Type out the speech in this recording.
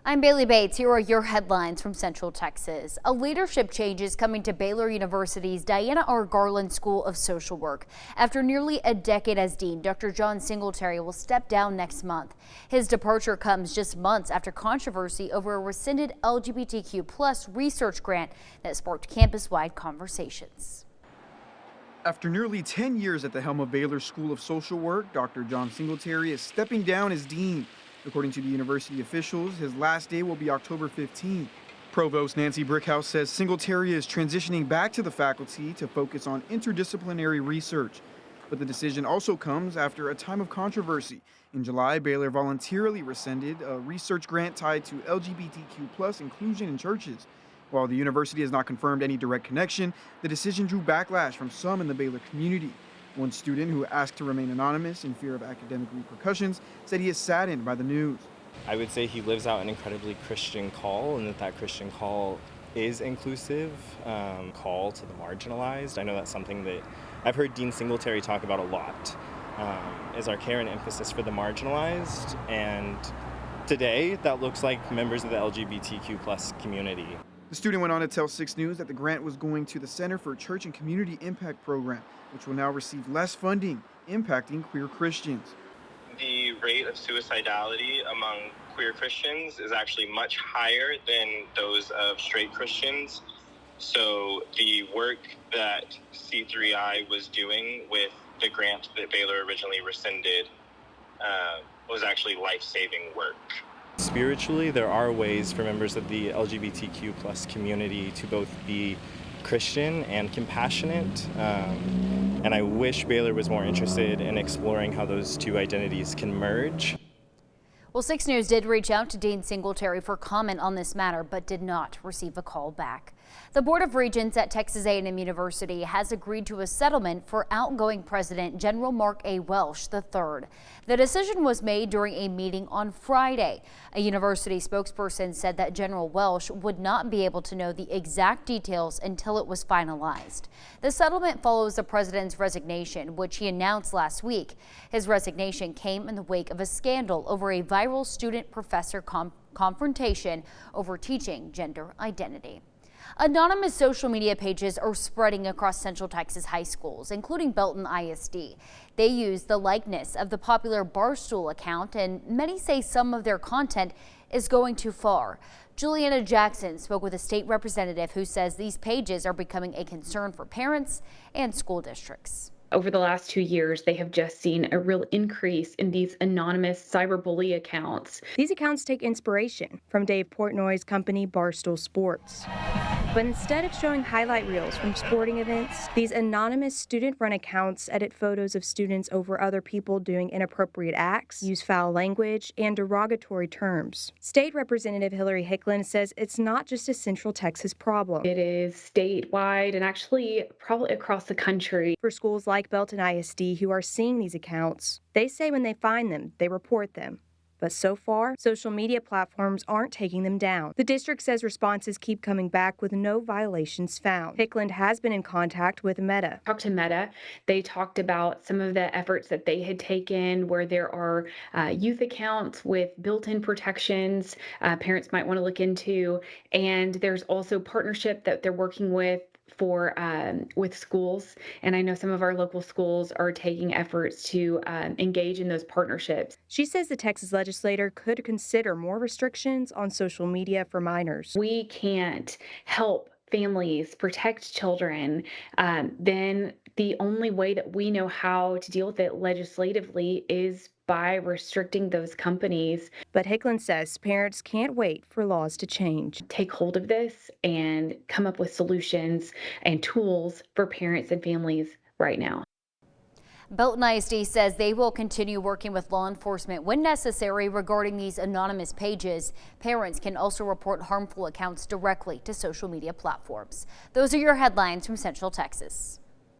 I'm Bailey Bates. Here are your headlines from Central Texas. A leadership change is coming to Baylor University's Diana R. Garland School of Social Work. After nearly a decade as dean, Dr. John Singletary will step down next month. His departure comes just months after controversy over a rescinded LGBTQ+ research grant that sparked campus-wide conversations. After nearly 10 years at the helm of Baylor School of Social Work, Dr. John Singletary is stepping down as dean. According to the university officials, his last day will be October 15th. Provost Nancy Brickhouse says Singletary is transitioning back to the faculty to focus on interdisciplinary research. But the decision also comes after a time of controversy. In July, Baylor voluntarily rescinded a research grant tied to LGBTQ+ inclusion in churches. While the university has not confirmed any direct connection, the decision drew backlash from some in the Baylor community. One student who asked to remain anonymous in fear of academic repercussions said he is saddened by the news. I would say he lives out an incredibly Christian call, and that Christian call is inclusive, call to the marginalized. I know that's something that I've heard Dean Singletary talk about a lot, is our care and emphasis for the marginalized. And today, that looks like members of the LGBTQ+ community. The student went on to tell 6 News that the grant was going to the Center for Church and Community Impact program, which will now receive less funding, impacting queer Christians. The rate of suicidality among queer Christians is actually much higher than those of straight Christians. So the work that C3I was doing with the grant that Baylor originally rescinded was actually life-saving work. Spiritually, there are ways for members of the LGBTQ+ community to both be Christian and compassionate, and I wish Baylor was more interested in exploring how those two identities can merge. Well, 6 News did reach out to Dean Singletary for comment on this matter, but did not receive a call back. The Board of Regents at Texas A&M University has agreed to a settlement for outgoing President General Mark A. Welsh III. The decision was made during a meeting on Friday. A university spokesperson said that General Welsh would not be able to know the exact details until it was finalized. The settlement follows the president's resignation, which he announced last week. His resignation came in the wake of a scandal over a viral student-professor confrontation over teaching gender identity. Anonymous social media pages are spreading across Central Texas high schools, including Belton ISD. They use the likeness of the popular Barstool account, and many say some of their content is going too far. Juliana Jackson spoke with a state representative who says these pages are becoming a concern for parents and school districts. Over the last 2 years, they have just seen a real increase in these anonymous cyberbully accounts. These accounts take inspiration from Dave Portnoy's company, Barstool Sports. But instead of showing highlight reels from sporting events, these anonymous student-run accounts edit photos of students over other people doing inappropriate acts, use foul language, and derogatory terms. State Representative Hillary Hicklin says it's not just a Central Texas problem. It is statewide and actually probably across the country. For schools like Belton ISD who are seeing these accounts, they say when they find them, they report them. But so far, social media platforms aren't taking them down. The district says responses keep coming back with no violations found. Hicklin has been in contact with Meta. Talked to Meta. They talked about some of the efforts that they had taken where there are youth accounts with built-in protections parents might want to look into. And there's also partnership that they're working with schools, and I know some of our local schools are taking efforts to engage in those partnerships. She says the Texas legislature could consider more restrictions on social media for minors. We can't help families protect children, then the only way that we know how to deal with it legislatively is by restricting those companies. But Hicklin says parents can't wait for laws to change. Take hold of this and come up with solutions and tools for parents and families right now. Belton ISD says they will continue working with law enforcement when necessary regarding these anonymous pages. Parents can also report harmful accounts directly to social media platforms. Those are your headlines from Central Texas.